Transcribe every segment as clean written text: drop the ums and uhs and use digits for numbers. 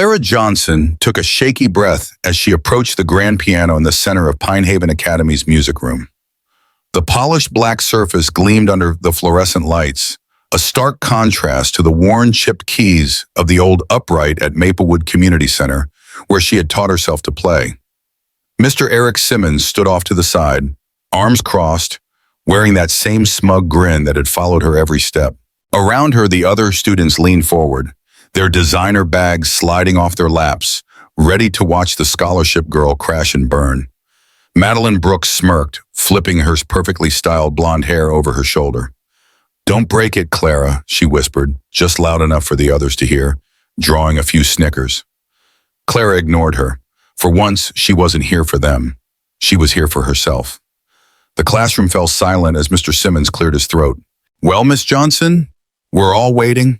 Clara Johnson took a shaky breath as she approached the grand piano in the center of Pine Haven Academy's music room. The polished black surface gleamed under the fluorescent lights, a stark contrast to the worn, chipped keys of the old upright at Maplewood Community Center, where she had taught herself to play. Mr. Eric Simmons stood off to the side, arms crossed, wearing that same smug grin that had followed her every step. Around her, the other students leaned forward, their designer bags sliding off their laps, ready to watch the scholarship girl crash and burn. Madeline Brooks smirked, flipping her perfectly styled blonde hair over her shoulder. "Don't break it, Clara," she whispered, just loud enough for the others to hear, drawing a few snickers. Clara ignored her. For once, she wasn't here for them. She was here for herself. The classroom fell silent as Mr. Simmons cleared his throat. "Well, Miss Johnson, we're all waiting."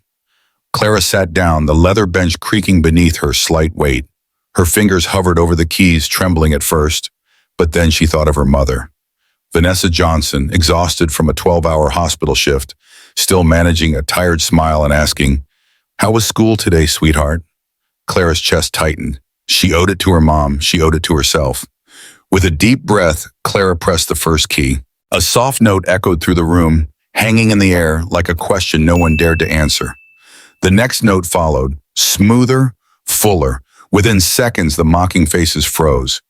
Clara sat down, the leather bench creaking beneath her slight weight. Her fingers hovered over the keys, trembling at first, but then she thought of her mother. Vanessa Johnson, exhausted from a 12-hour hospital shift, still managing a tired smile and asking, "How was school today, sweetheart?" Clara's chest tightened. She owed it to her mom. She owed it to herself. With a deep breath, Clara pressed the first key. A soft note echoed through the room, hanging in the air like a question no one dared to answer. The next note followed, smoother, fuller. Within seconds, the mocking faces froze.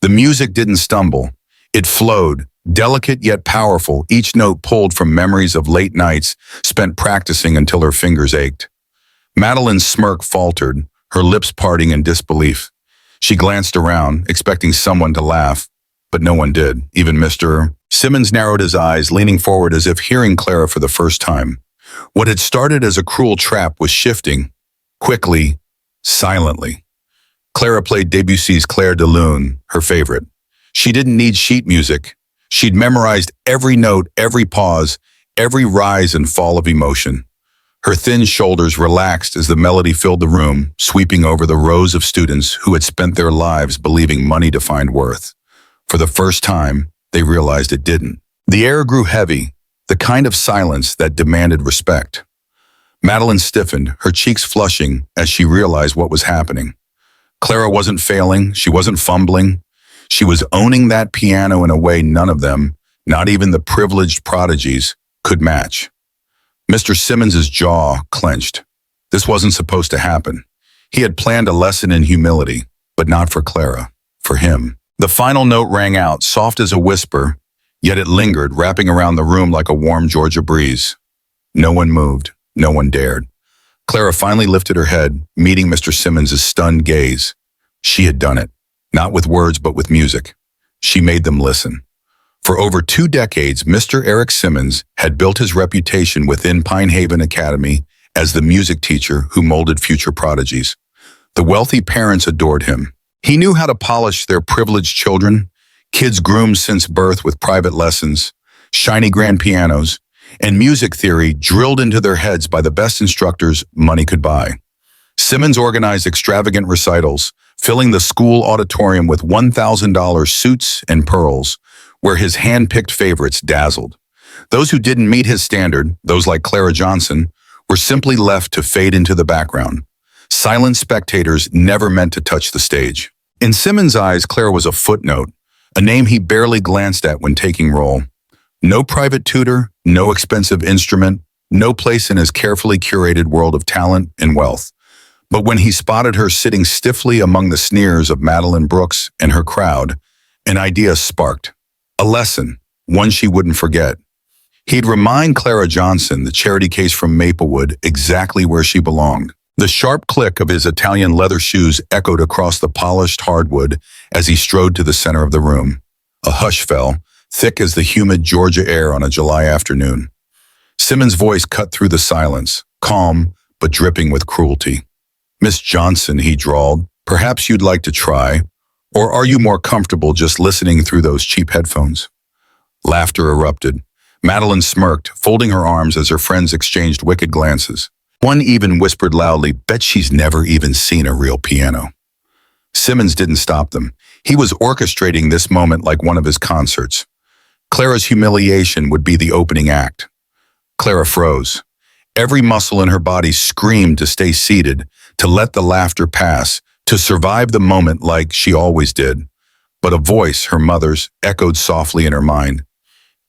The music didn't stumble. It flowed, delicate yet powerful, each note pulled from memories of late nights spent practicing until her fingers ached. Madeline's smirk faltered, her lips parting in disbelief. She glanced around, expecting someone to laugh, but no one did, even Mr. Simmons narrowed his eyes, leaning forward as if hearing Clara for the first time. What had started as a cruel trap was shifting, quickly, silently. Clara played Debussy's Clair de Lune, her favorite. She didn't need sheet music. She'd memorized every note, every pause, every rise and fall of emotion. Her thin shoulders relaxed as the melody filled the room, sweeping over the rows of students who had spent their lives believing money defined worth. For the first time, they realized it didn't. The air grew heavy, the kind of silence that demanded respect. Madeline stiffened, her cheeks flushing as she realized what was happening. Clara wasn't failing, she wasn't fumbling. She was owning that piano in a way none of them, not even the privileged prodigies, could match. Mr. Simmons's jaw clenched. This wasn't supposed to happen. He had planned a lesson in humility, but not for Clara, for him. The final note rang out, soft as a whisper, yet it lingered, wrapping around the room like a warm Georgia breeze. No one moved, no one dared. Clara finally lifted her head, meeting Mr. Simmons's stunned gaze. She had done it, not with words but with music. She made them listen. For over 2 decades, Mr. Eric Simmons had built his reputation within Pine Haven Academy as the music teacher who molded future prodigies. The wealthy parents adored him. He knew how to polish their privileged children, kids groomed since birth with private lessons, shiny grand pianos, and music theory drilled into their heads by the best instructors money could buy. Simmons organized extravagant recitals, filling the school auditorium with $1,000 suits and pearls, where his hand-picked favorites dazzled. Those who didn't meet his standard, those like Clara Johnson, were simply left to fade into the background. Silent spectators never meant to touch the stage. In Simmons' eyes, Clara was a footnote, a name he barely glanced at when taking roll. No private tutor, no expensive instrument, no place in his carefully curated world of talent and wealth. But when he spotted her sitting stiffly among the sneers of Madeline Brooks and her crowd, an idea sparked. A lesson, one she wouldn't forget. He'd remind Clara Johnson, the charity case from Maplewood, exactly where she belonged. The sharp click of his Italian leather shoes echoed across the polished hardwood as he strode to the center of the room. A hush fell, thick as the humid Georgia air on a July afternoon. Simmons' voice cut through the silence, calm but dripping with cruelty. "Miss Johnson," he drawled, "perhaps you'd like to try, or are you more comfortable just listening through those cheap headphones?" Laughter erupted. Madeline smirked, folding her arms as her friends exchanged wicked glances. One even whispered loudly, "Bet she's never even seen a real piano." Simmons didn't stop them. He was orchestrating this moment like one of his concerts. Clara's humiliation would be the opening act. Clara froze. Every muscle in her body screamed to stay seated, to let the laughter pass, to survive the moment like she always did. But a voice, her mother's, echoed softly in her mind.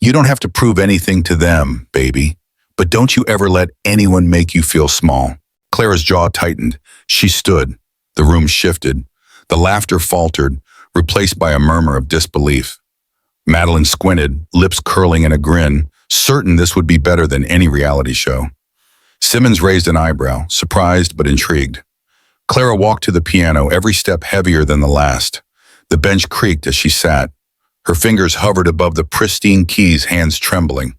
You don't have to prove anything to them, baby. But don't you ever let anyone make you feel small. Clara's jaw tightened. She stood. The room shifted. The laughter faltered, replaced by a murmur of disbelief. Madeline squinted, lips curling in a grin, certain this would be better than any reality show. Simmons raised an eyebrow, surprised but intrigued. Clara walked to the piano, every step heavier than the last. The bench creaked as she sat. Her fingers hovered above the pristine keys, hands trembling.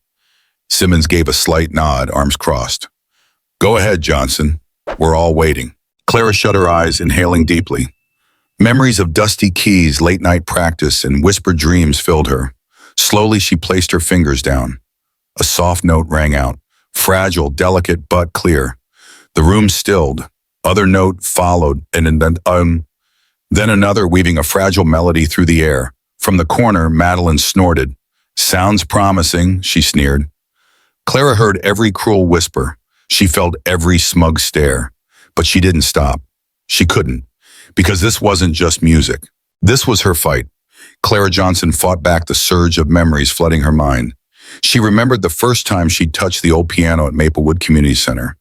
Simmons gave a slight nod, arms crossed. Go ahead, Johnson. We're all waiting. Clara shut her eyes, inhaling deeply. Memories of dusty keys, late-night practice, and whispered dreams filled her. Slowly, she placed her fingers down. A soft note rang out, fragile, delicate, but clear. The room stilled. Other note followed, and then another, weaving a fragile melody through the air. From the corner, Madeline snorted. Sounds promising, she sneered. Clara heard every cruel whisper. She felt every smug stare. But she didn't stop. She couldn't. Because this wasn't just music. This was her fight. Clara Johnson fought back the surge of memories flooding her mind. She remembered the first time she'd touched the old piano at Maplewood Community Center.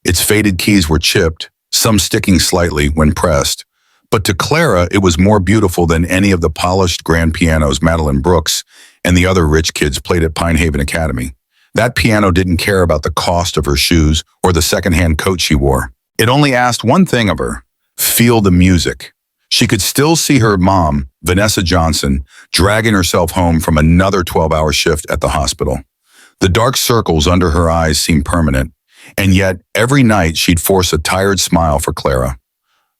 Its faded keys were chipped, some sticking slightly when pressed. But to Clara, it was more beautiful than any of the polished grand pianos Madeline Brooks and the other rich kids played at Pine Haven Academy. That piano didn't care about the cost of her shoes or the secondhand coat she wore. It only asked one thing of her: feel the music. She could still see her mom, Vanessa Johnson, dragging herself home from another 12-hour shift at the hospital. The dark circles under her eyes seemed permanent, and yet every night she'd force a tired smile for Clara.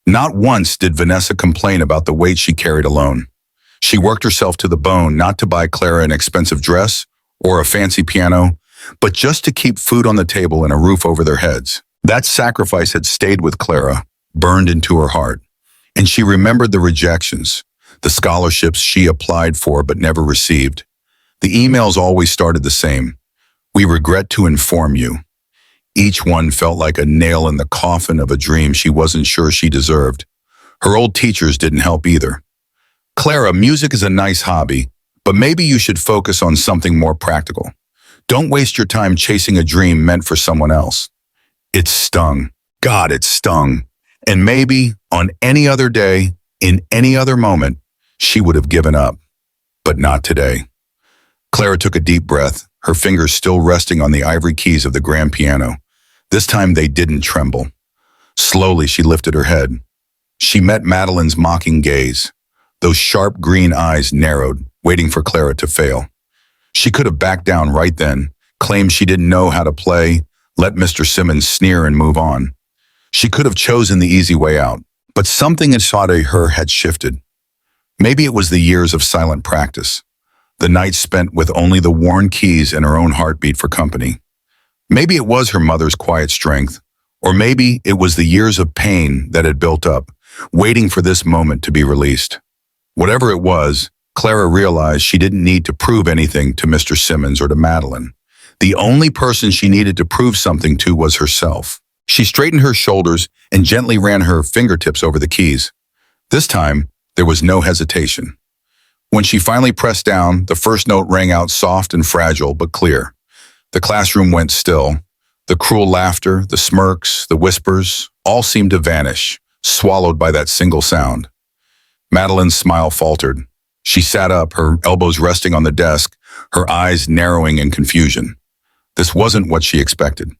Not once did Vanessa complain about the weight she carried alone. She worked herself to the bone not to buy Clara an expensive dress or a fancy piano, but just to keep food on the table and a roof over their heads. That sacrifice had stayed with Clara, burned into her heart. And she remembered the rejections, the scholarships she applied for but never received. The emails always started the same. We regret to inform you. Each one felt like a nail in the coffin of a dream she wasn't sure she deserved. Her old teachers didn't help either. Clara, music is a nice hobby, but maybe you should focus on something more practical. Don't waste your time chasing a dream meant for someone else. It stung. God, it stung. And maybe on any other day, in any other moment, she would have given up. But not today. Clara took a deep breath, her fingers still resting on the ivory keys of the grand piano. This time they didn't tremble. Slowly she lifted her head. She met Madeline's mocking gaze. Those sharp green eyes narrowed, waiting for Clara to fail. She could have backed down right then, claimed she didn't know how to play, let Mr. Simmons sneer and move on. She could have chosen the easy way out, but something inside of her had shifted. Maybe it was the years of silent practice, the nights spent with only the worn keys and her own heartbeat for company. Maybe it was her mother's quiet strength, or maybe it was the years of pain that had built up, waiting for this moment to be released. Whatever it was, Clara realized she didn't need to prove anything to Mr. Simmons or to Madeline. The only person she needed to prove something to was herself. She straightened her shoulders and gently ran her fingertips over the keys. This time, there was no hesitation. When she finally pressed down, the first note rang out soft and fragile but clear. The classroom went still. The cruel laughter, the smirks, the whispers, all seemed to vanish, swallowed by that single sound. Madeline's smile faltered. She sat up, her elbows resting on the desk, her eyes narrowing in confusion. This wasn't what she expected.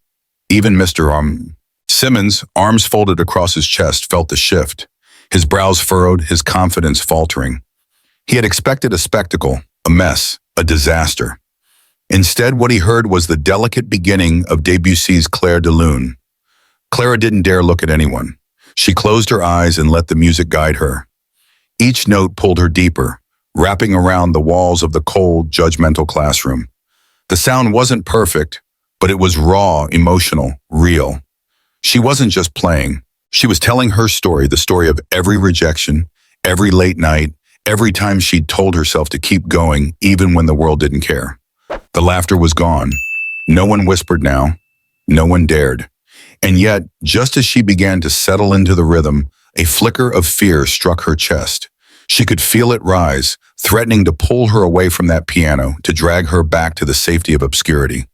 Even Mr. Simmons, arms folded across his chest, felt the shift. His brows furrowed, his confidence faltering. He had expected a spectacle, a mess, a disaster. Instead, what he heard was the delicate beginning of Debussy's Clair de Lune. Clara didn't dare look at anyone. She closed her eyes and let the music guide her. Each note pulled her deeper, wrapping around the walls of the cold, judgmental classroom. The sound wasn't perfect, but it was raw, emotional, real. She wasn't just playing. She was telling her story, the story of every rejection, every late night, every time she'd told herself to keep going, even when the world didn't care. The laughter was gone. No one whispered now. No one dared. And yet, just as she began to settle into the rhythm, a flicker of fear struck her chest. She could feel it rise, threatening to pull her away from that piano, to drag her back to the safety of obscurity.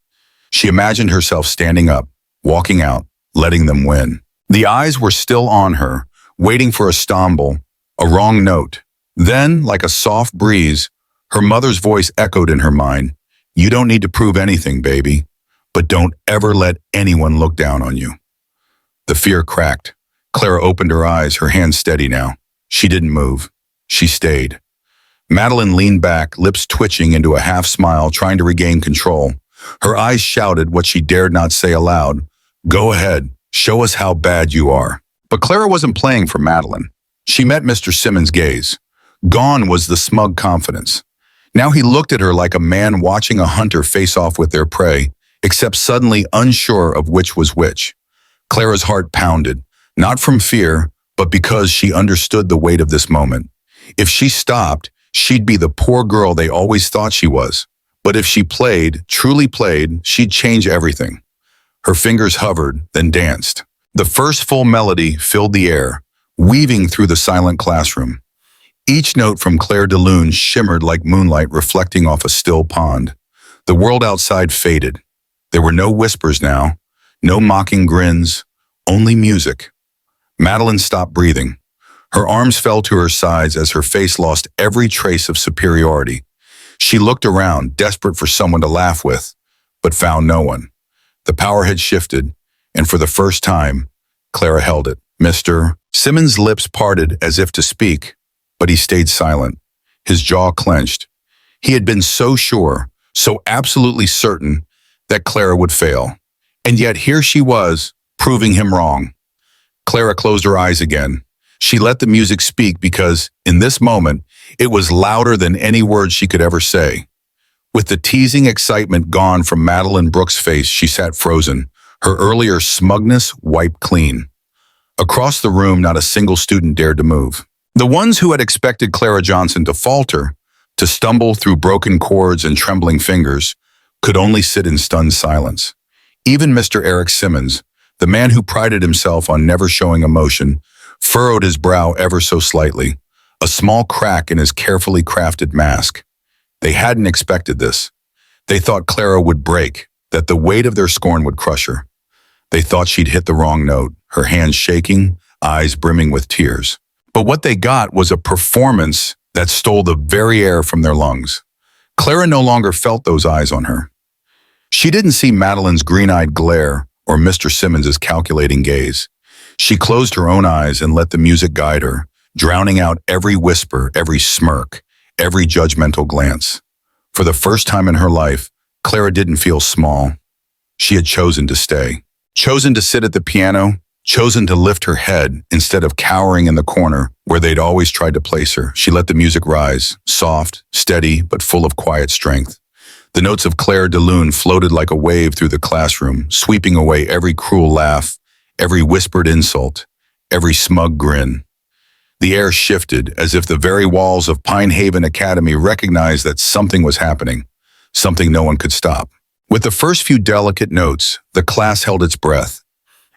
She imagined herself standing up, walking out, letting them win. The eyes were still on her, waiting for a stumble, a wrong note. Then, like a soft breeze, her mother's voice echoed in her mind. You don't need to prove anything, baby, but don't ever let anyone look down on you. The fear cracked. Clara opened her eyes, her hands steady now. She didn't move. She stayed. Madeline leaned back, lips twitching into a half smile, trying to regain control. Her eyes shouted what she dared not say aloud. Go ahead, show us how bad you are. But Clara wasn't playing for Madeline. She met Mr. Simmons' gaze. Gone was the smug confidence. Now he looked at her like a man watching a hunter face off with their prey, except suddenly unsure of which was which. Clara's heart pounded, not from fear, but because she understood the weight of this moment. If she stopped, she'd be the poor girl they always thought she was. But if she played, truly played, she'd change everything. Her fingers hovered, then danced. The first full melody filled the air, weaving through the silent classroom. Each note from Claire de Lune shimmered like moonlight reflecting off a still pond. The world outside faded. There were no whispers now, no mocking grins, only music. Madeline stopped breathing. Her arms fell to her sides as her face lost every trace of superiority. She looked around, desperate for someone to laugh with, but found no one. The power had shifted, and for the first time, Clara held it. Mr. Simmons' lips parted as if to speak, but he stayed silent, his jaw clenched. He had been so sure, so absolutely certain, that Clara would fail. And yet here she was, proving him wrong. Clara closed her eyes again. She let the music speak because, in this moment, it was louder than any words she could ever say. With the teasing excitement gone from Madeline Brooks' face, she sat frozen, her earlier smugness wiped clean. Across the room, not a single student dared to move. The ones who had expected Clara Johnson to falter, to stumble through broken chords and trembling fingers, could only sit in stunned silence. Even Mr. Eric Simmons, the man who prided himself on never showing emotion, furrowed his brow ever so slightly, a small crack in his carefully crafted mask. They hadn't expected this. They thought Clara would break, that the weight of their scorn would crush her. They thought she'd hit the wrong note, her hands shaking, eyes brimming with tears. But what they got was a performance that stole the very air from their lungs. Clara no longer felt those eyes on her. She didn't see Madeline's green-eyed glare or Mr. Simmons's calculating gaze. She closed her own eyes and let the music guide her, drowning out every whisper, every smirk, every judgmental glance. For the first time in her life, Clara didn't feel small. She had chosen to stay. Chosen to sit at the piano, chosen to lift her head instead of cowering in the corner where they'd always tried to place her. She let the music rise, soft, steady, but full of quiet strength. The notes of Claire de Lune floated like a wave through the classroom, sweeping away every cruel laugh, every whispered insult, every smug grin. The air shifted as if the very walls of Pine Haven Academy recognized that something was happening, something no one could stop. With the first few delicate notes, the class held its breath.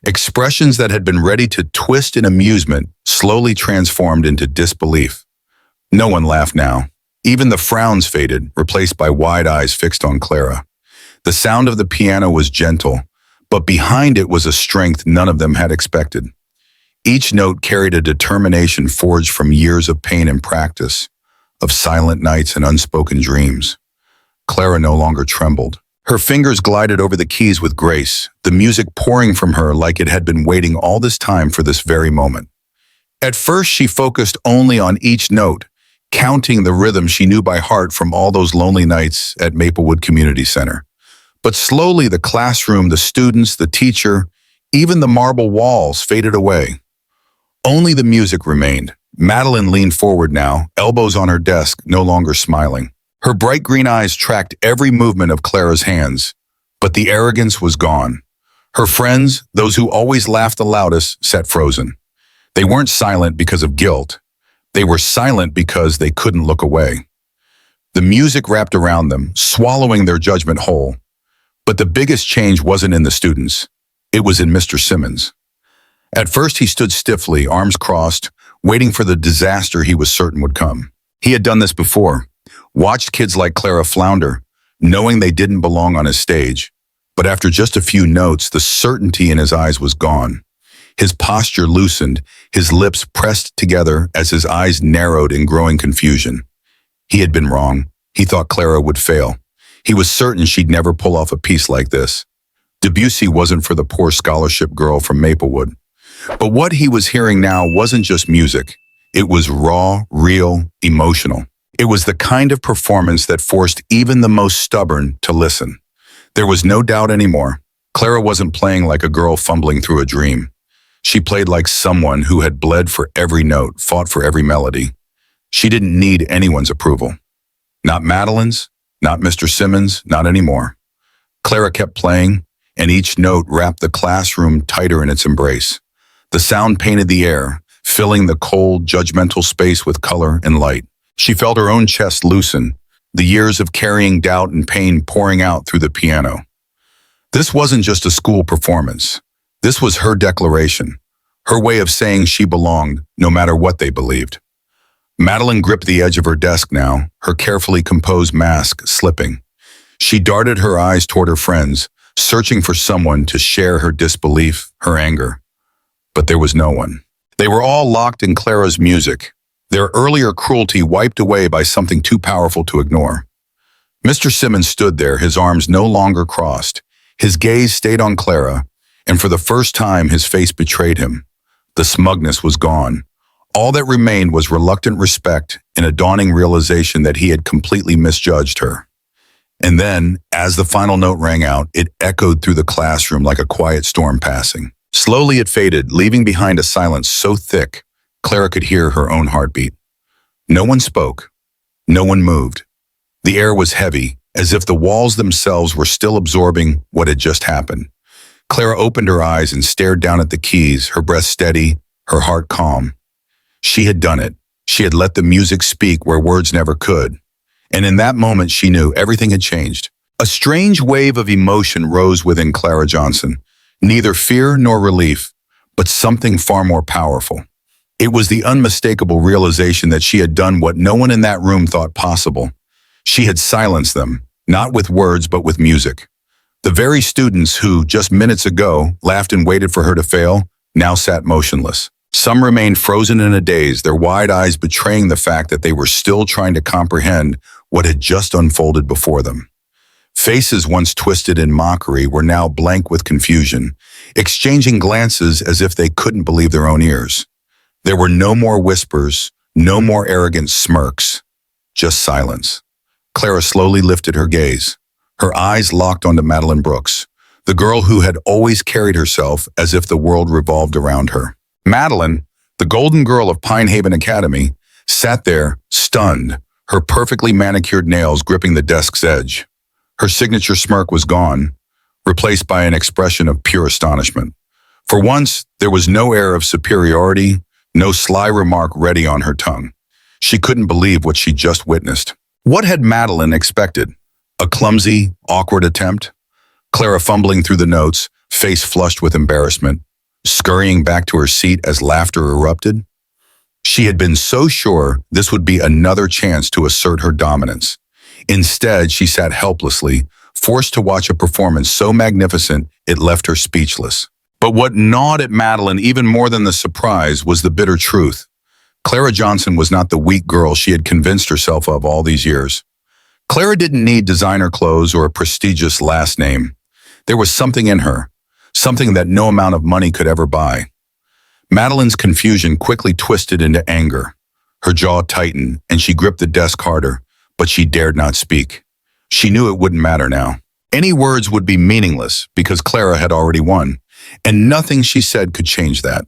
Expressions that had been ready to twist in amusement slowly transformed into disbelief. No one laughed now. Even the frowns faded, replaced by wide eyes fixed on Clara. The sound of the piano was gentle, but behind it was a strength none of them had expected. Each note carried a determination forged from years of pain and practice, of silent nights and unspoken dreams. Clara no longer trembled. Her fingers glided over the keys with grace, the music pouring from her like it had been waiting all this time for this very moment. At first, she focused only on each note, counting the rhythm she knew by heart from all those lonely nights at Maplewood Community Center. But slowly, the classroom, the students, the teacher, even the marble walls faded away. Only the music remained. Madeline leaned forward now, elbows on her desk, no longer smiling. Her bright green eyes tracked every movement of Clara's hands, but the arrogance was gone. Her friends, those who always laughed the loudest, sat frozen. They weren't silent because of guilt. They were silent because they couldn't look away. The music wrapped around them, swallowing their judgment whole. But the biggest change wasn't in the students. It was in Mr. Simmons. At first he stood stiffly, arms crossed, waiting for the disaster he was certain would come. He had done this before, watched kids like Clara flounder, knowing they didn't belong on his stage. But after just a few notes, the certainty in his eyes was gone. His posture loosened, his lips pressed together as his eyes narrowed in growing confusion. He had been wrong. He thought Clara would fail. He was certain she'd never pull off a piece like this. Debussy wasn't for the poor scholarship girl from Maplewood. But what he was hearing now wasn't just music. It was raw, real, emotional. It was the kind of performance that forced even the most stubborn to listen. There was no doubt anymore. Clara wasn't playing like a girl fumbling through a dream. She played like someone who had bled for every note, fought for every melody. She didn't need anyone's approval. Not Madeline's, not Mr. Simmons, not anymore. Clara kept playing, and each note wrapped the classroom tighter in its embrace. The sound painted the air, filling the cold, judgmental space with color and light. She felt her own chest loosen, the years of carrying doubt and pain pouring out through the piano. This wasn't just a school performance. This was her declaration, her way of saying she belonged, no matter what they believed. Madeline gripped the edge of her desk now, her carefully composed mask slipping. She darted her eyes toward her friends, searching for someone to share her disbelief, her anger. But there was no one. They were all locked in Clara's music, their earlier cruelty wiped away by something too powerful to ignore. Mr. Simmons stood there, his arms no longer crossed. His gaze stayed on Clara, and for the first time his face betrayed him. The smugness was gone. All that remained was reluctant respect and a dawning realization that he had completely misjudged her. And then, as the final note rang out, it echoed through the classroom like a quiet storm passing. Slowly it faded, leaving behind a silence so thick, Clara could hear her own heartbeat. No one spoke. No one moved. The air was heavy, as if the walls themselves were still absorbing what had just happened. Clara opened her eyes and stared down at the keys, her breath steady, her heart calm. She had done it. She had let the music speak where words never could. And in that moment she knew everything had changed. A strange wave of emotion rose within Clara Johnson. Neither fear nor relief, but something far more powerful. It was the unmistakable realization that she had done what no one in that room thought possible. She had silenced them, not with words but with music. The very students who, just minutes ago, laughed and waited for her to fail, now sat motionless. Some remained frozen in a daze, their wide eyes betraying the fact that they were still trying to comprehend what had just unfolded before them. Faces once twisted in mockery were now blank with confusion, exchanging glances as if they couldn't believe their own ears. There were no more whispers, no more arrogant smirks, just silence. Clara slowly lifted her gaze. Her eyes locked onto Madeline Brooks, the girl who had always carried herself as if the world revolved around her. Madeline, the golden girl of Pine Haven Academy, sat there, stunned, her perfectly manicured nails gripping the desk's edge. Her signature smirk was gone, replaced by an expression of pure astonishment. For once, there was no air of superiority, no sly remark ready on her tongue. She couldn't believe what she just witnessed. What had Madeline expected? A clumsy, awkward attempt? Clara fumbling through the notes, face flushed with embarrassment, scurrying back to her seat as laughter erupted? She had been so sure this would be another chance to assert her dominance. Instead, she sat helplessly, forced to watch a performance so magnificent it left her speechless. But what gnawed at Madeline even more than the surprise was the bitter truth. Clara Johnson was not the weak girl she had convinced herself of all these years. Clara didn't need designer clothes or a prestigious last name. There was something in her, something that no amount of money could ever buy. Madeline's confusion quickly twisted into anger. Her jaw tightened, and she gripped the desk harder, but she dared not speak. She knew it wouldn't matter now. Any words would be meaningless because Clara had already won, and nothing she said could change that.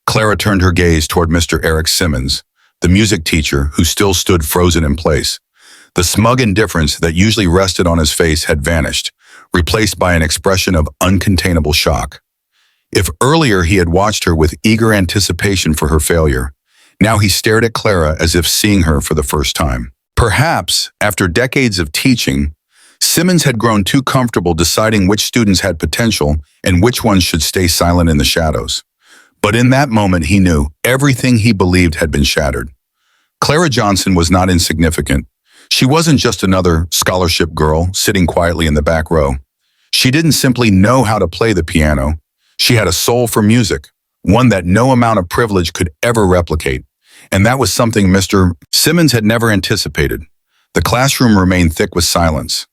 Clara turned her gaze toward Mr. Eric Simmons, the music teacher who still stood frozen in place. The smug indifference that usually rested on his face had vanished, replaced by an expression of uncontainable shock. If earlier he had watched her with eager anticipation for her failure, now he stared at Clara as if seeing her for the first time. Perhaps, after decades of teaching, Simmons had grown too comfortable deciding which students had potential and which ones should stay silent in the shadows. But in that moment, he knew everything he believed had been shattered. Clara Johnson was not insignificant. She wasn't just another scholarship girl sitting quietly in the back row. She didn't simply know how to play the piano. She had a soul for music, one that no amount of privilege could ever replicate. And that was something Mr. Simmons had never anticipated. The classroom remained thick with silence.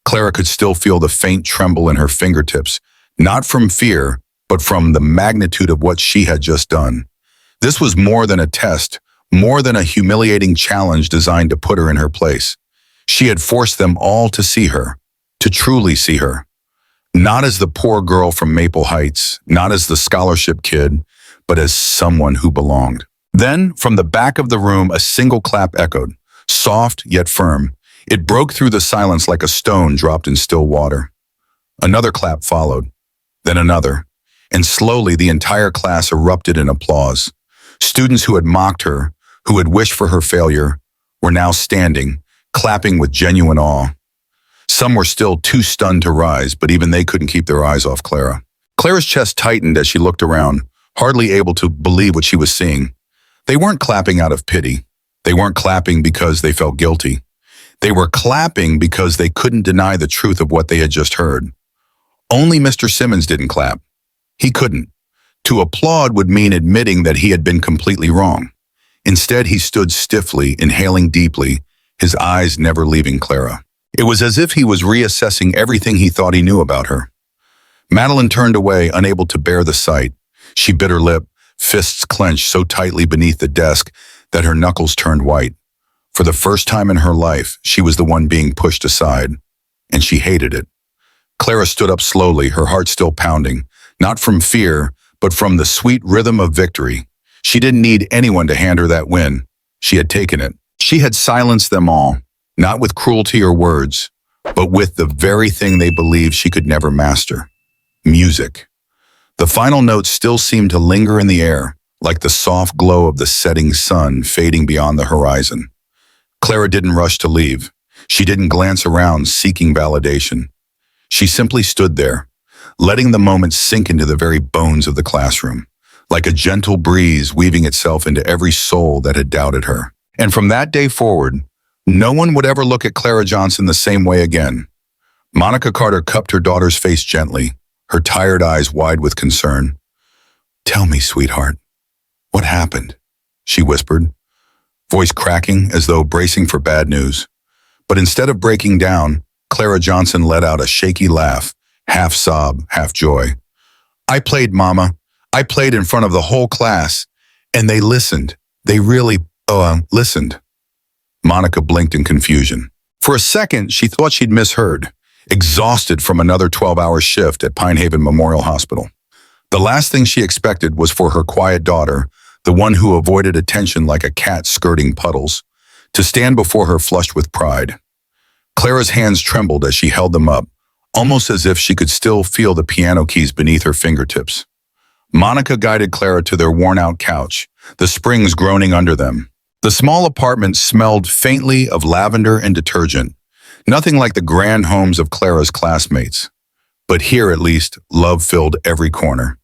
Clara could still feel the faint tremble in her fingertips, not from fear, but from the magnitude of what she had just done. This was more than a test, more than a humiliating challenge designed to put her in her place. She had forced them all to see her, to truly see her. Not as the poor girl from Maple Heights, not as the scholarship kid, but as someone who belonged. Then, from the back of the room, a single clap echoed, soft yet firm. It broke through the silence like a stone dropped in still water. Another clap followed, then another, and slowly the entire class erupted in applause. Students who had mocked her, who had wished for her failure, were now standing, clapping with genuine awe. Some were still too stunned to rise, but even they couldn't keep their eyes off Clara. Clara's chest tightened as she looked around, hardly able to believe what she was seeing. They weren't clapping out of pity. They weren't clapping because they felt guilty. They were clapping because they couldn't deny the truth of what they had just heard. Only Mr. Simmons didn't clap. He couldn't. To applaud would mean admitting that he had been completely wrong. Instead, he stood stiffly, inhaling deeply, his eyes never leaving Clara. It was as if he was reassessing everything he thought he knew about her. Madeline turned away, unable to bear the sight. She bit her lip, fists clenched so tightly beneath the desk that her knuckles turned white. For the first time in her life, she was the one being pushed aside, and she hated it. Clara stood up slowly, her heart still pounding, not from fear, but from the sweet rhythm of victory. She didn't need anyone to hand her that win. She had taken it. She had silenced them all, not with cruelty or words, but with the very thing they believed she could never master: music. The final notes still seemed to linger in the air, like the soft glow of the setting sun fading beyond the horizon. Clara didn't rush to leave. She didn't glance around seeking validation. She simply stood there, letting the moment sink into the very bones of the classroom, like a gentle breeze weaving itself into every soul that had doubted her. And from that day forward, no one would ever look at Clara Johnson the same way again. Monica Carter cupped her daughter's face gently, her tired eyes wide with concern. "Tell me, sweetheart, what happened?" she whispered, voice cracking as though bracing for bad news. But instead of breaking down, Clara Johnson let out a shaky laugh, half sob, half joy. "I played, Mama. I played in front of the whole class, and they listened. They really, listened." Monica blinked in confusion. For a second, she thought she'd misheard, exhausted from another 12-hour shift at Pine Haven Memorial Hospital. The last thing she expected was for her quiet daughter, the one who avoided attention like a cat skirting puddles, to stand before her flushed with pride. Clara's hands trembled as she held them up, almost as if she could still feel the piano keys beneath her fingertips. Monica guided Clara to their worn-out couch, the springs groaning under them. The small apartment smelled faintly of lavender and detergent, nothing like the grand homes of Clara's classmates. But here, at least, love filled every corner.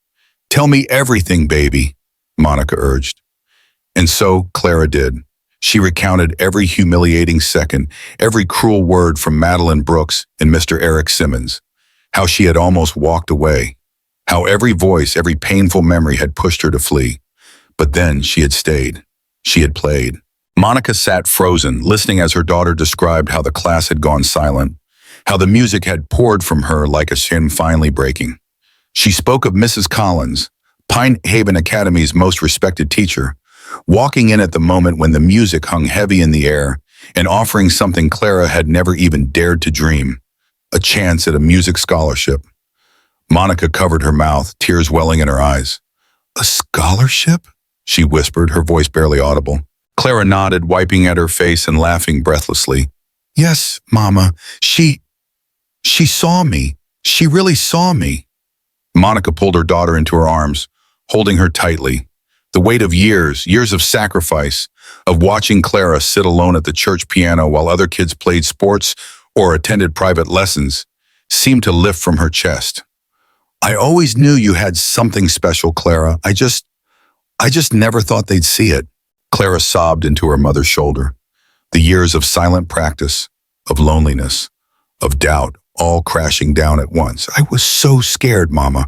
"Tell me everything, baby," Monica urged. And so Clara did. She recounted every humiliating second, every cruel word from Madeline Brooks and Mr. Eric Simmons, how she had almost walked away, how every voice, every painful memory had pushed her to flee. But then she had stayed. She had played. Monica sat frozen, listening as her daughter described how the class had gone silent, how the music had poured from her like a shin finally breaking. She spoke of Mrs. Collins, Pine Haven Academy's most respected teacher, walking in at the moment when the music hung heavy in the air and offering something Clara had never even dared to dream: a chance at a music scholarship. Monica covered her mouth, tears welling in her eyes. "A scholarship?" she whispered, her voice barely audible. Clara nodded, wiping at her face and laughing breathlessly. "Yes, Mama, she saw me. She really saw me." Monica pulled her daughter into her arms, holding her tightly. The weight of years of sacrifice, of watching Clara sit alone at the church piano while other kids played sports or attended private lessons seemed to lift from her chest. I always knew you had something special, Clara. I just never thought they'd see it. Clara sobbed into her mother's shoulder. The years of silent practice, of loneliness, of doubt, all crashing down at once. I was so scared, Mama,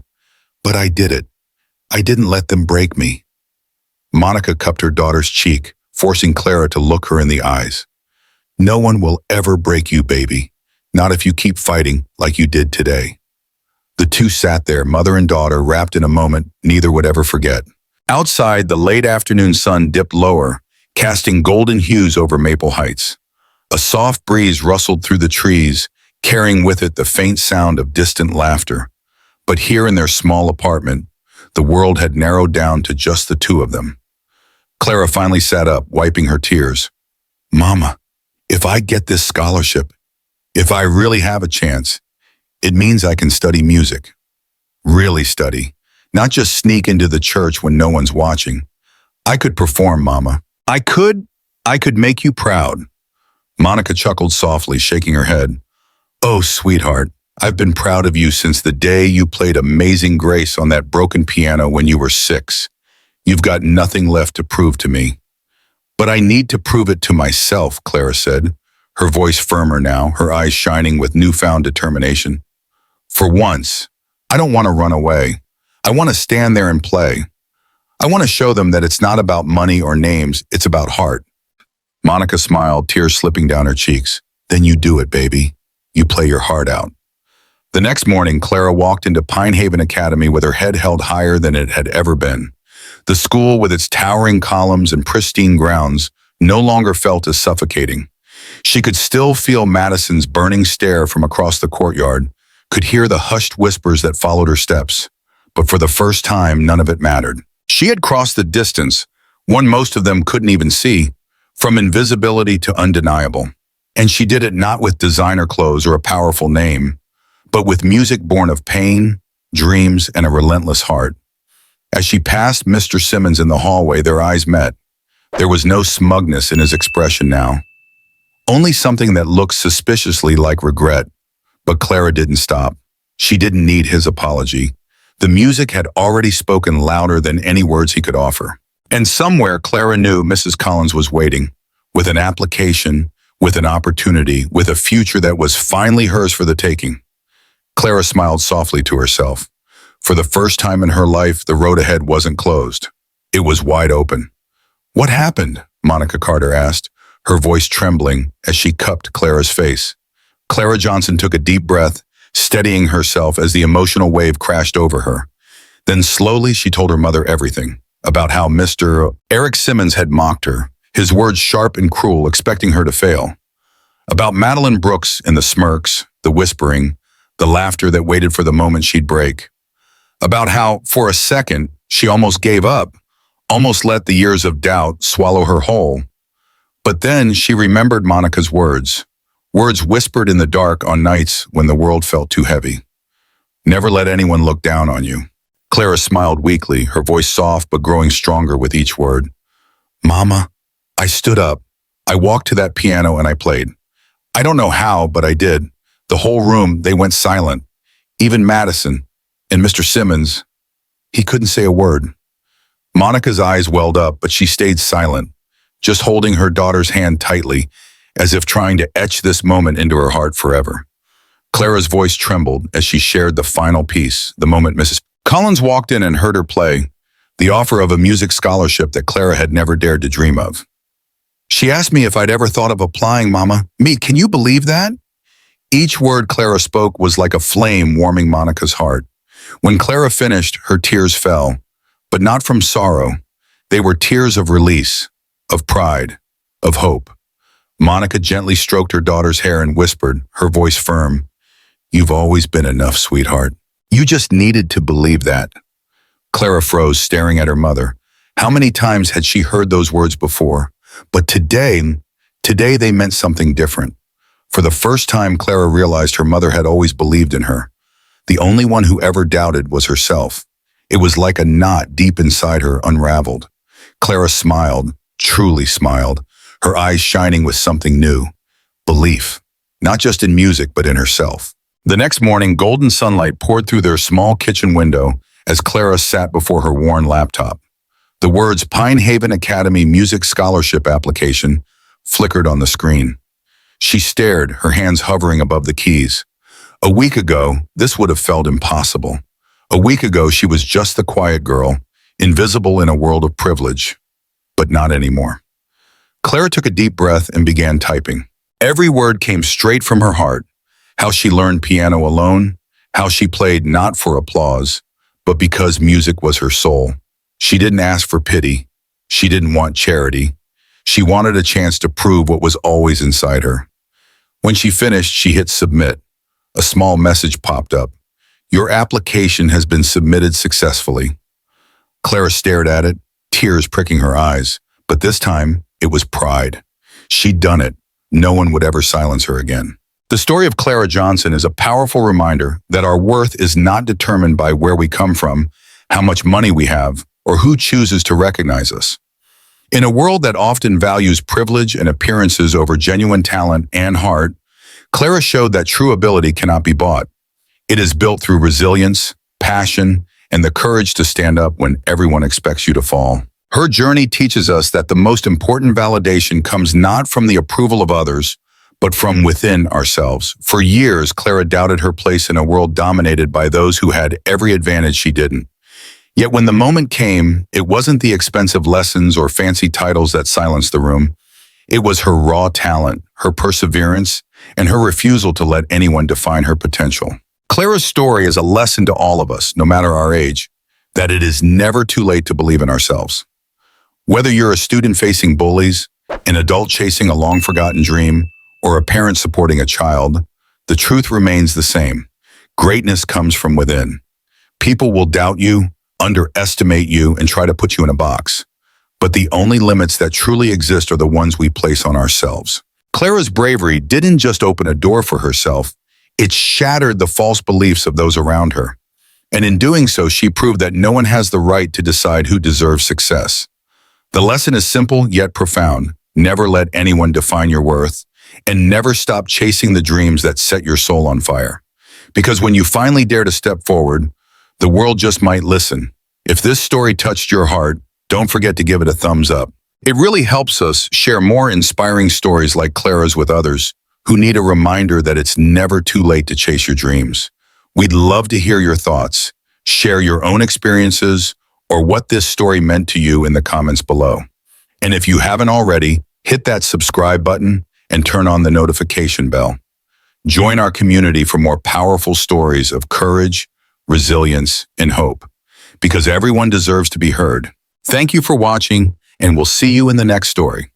but I did it. I didn't let them break me. Monica cupped her daughter's cheek, forcing Clara to look her in the eyes. No one will ever break you, baby. Not if you keep fighting like you did today. The two sat there, mother and daughter, wrapped in a moment neither would ever forget. Outside, the late afternoon sun dipped lower, casting golden hues over Maple Heights. A soft breeze rustled through the trees, carrying with it the faint sound of distant laughter. But here in their small apartment, the world had narrowed down to just the two of them. Clara finally sat up, wiping her tears. Mama, if I get this scholarship, if I really have a chance, it means I can study music. Really study. Not just sneak into the church when no one's watching. I could perform, Mama. I could make you proud. Monica chuckled softly, shaking her head. Oh, sweetheart, I've been proud of you since the day you played Amazing Grace on that broken piano when you were 6. You've got nothing left to prove to me. But I need to prove it to myself, Clara said, her voice firmer now, her eyes shining with newfound determination. For once, I don't want to run away. I want to stand there and play. I want to show them that it's not about money or names, it's about heart. Monica smiled, tears slipping down her cheeks. Then you do it, baby. You play your heart out. The next morning, Clara walked into Pine Haven Academy with her head held higher than it had ever been. The school, with its towering columns and pristine grounds, no longer felt as suffocating. She could still feel Madison's burning stare from across the courtyard, could hear the hushed whispers that followed her steps. But for the first time, none of it mattered. She had crossed the distance, one most of them couldn't even see, from invisibility to undeniable. And she did it not with designer clothes or a powerful name, but with music born of pain, dreams, and a relentless heart. As she passed Mr. Simmons in the hallway, their eyes met. There was no smugness in his expression now, only something that looked suspiciously like regret. But Clara didn't stop. She didn't need his apology. The music had already spoken louder than any words he could offer. And somewhere Clara knew Mrs. Collins was waiting, with an application, with an opportunity, with a future that was finally hers for the taking. Clara smiled softly to herself. For the first time in her life, the road ahead wasn't closed. It was wide open. What happened? Monica Carter asked, her voice trembling as she cupped Clara's face. Clara Johnson took a deep breath, steadying herself as the emotional wave crashed over her. Then slowly she told her mother everything, about how Mr. Eric Simmons had mocked her, his words sharp and cruel, expecting her to fail. About Madeline Brooks and the smirks, the whispering, the laughter that waited for the moment she'd break. About how, for a second, she almost gave up, almost let the years of doubt swallow her whole. But then she remembered Monica's words whispered in the dark on nights when the world felt too heavy. Never let anyone look down on you. Clara smiled weakly, her voice soft but growing stronger with each word. Mama, I stood up. I walked to that piano and I played. I don't know how, but I did. The whole room, they went silent. Even Madison and Mr. Simmons, he couldn't say a word. Monica's eyes welled up, but she stayed silent, just holding her daughter's hand tightly, as if trying to etch this moment into her heart forever. Clara's voice trembled as she shared the final piece, the moment Mrs. Collins walked in and heard her play, the offer of a music scholarship that Clara had never dared to dream of. She asked me if I'd ever thought of applying, Mama. Me, can you believe that? Each word Clara spoke was like a flame warming Monica's heart. When Clara finished, her tears fell, but not from sorrow. They were tears of release, of pride, of hope. Monica gently stroked her daughter's hair and whispered, her voice firm, You've always been enough, sweetheart. You just needed to believe that. Clara froze, staring at her mother. How many times had she heard those words before? But today they meant something different. For the first time, Clara realized her mother had always believed in her. The only one who ever doubted was herself. It was like a knot deep inside her unraveled. Clara smiled, truly smiled, her eyes shining with something new. Belief. not just in music, but in herself. The next morning, golden sunlight poured through their small kitchen window as Clara sat before her worn laptop. The words Pine Haven Academy Music Scholarship Application flickered on the screen. She stared, her hands hovering above the keys. A week ago, this would have felt impossible. A week ago, she was just the quiet girl, invisible in a world of privilege. But not anymore. Clara took a deep breath and began typing. Every word came straight from her heart. How she learned piano alone, how she played not for applause, but because music was her soul. She didn't ask for pity. She didn't want charity. She wanted a chance to prove what was always inside her. When she finished, she hit submit. A small message popped up. Your application has been submitted successfully. Clara stared at it, tears pricking her eyes, but this time it was pride. She'd done it. No one would ever silence her again. The story of Clara Johnson is a powerful reminder that our worth is not determined by where we come from, how much money we have, or who chooses to recognize us. In a world that often values privilege and appearances over genuine talent and heart, Clara showed that true ability cannot be bought. It is built through resilience, passion, and the courage to stand up when everyone expects you to fall. Her journey teaches us that the most important validation comes not from the approval of others, but from within ourselves. For years, Clara doubted her place in a world dominated by those who had every advantage she didn't. Yet when the moment came, it wasn't the expensive lessons or fancy titles that silenced the room. It was her raw talent, her perseverance, and her refusal to let anyone define her potential. Clara's story is a lesson to all of us, no matter our age, that it is never too late to believe in ourselves. Whether you're a student facing bullies, an adult chasing a long-forgotten dream, or a parent supporting a child, the truth remains the same. Greatness comes from within. People will doubt you, underestimate you, and try to put you in a box. But the only limits that truly exist are the ones we place on ourselves. Clara's bravery didn't just open a door for herself, it shattered the false beliefs of those around her. And in doing so, she proved that no one has the right to decide who deserves success. The lesson is simple yet profound. Never let anyone define your worth, and never stop chasing the dreams that set your soul on fire. Because when you finally dare to step forward, the world just might listen. If this story touched your heart, don't forget to give it a thumbs up. It really helps us share more inspiring stories like Clara's with others who need a reminder that it's never too late to chase your dreams. We'd love to hear your thoughts. Share your own experiences or what this story meant to you in the comments below. And if you haven't already, hit that subscribe button and turn on the notification bell. Join our community for more powerful stories of courage, resilience, and hope, because everyone deserves to be heard. Thank you for watching, and we'll see you in the next story.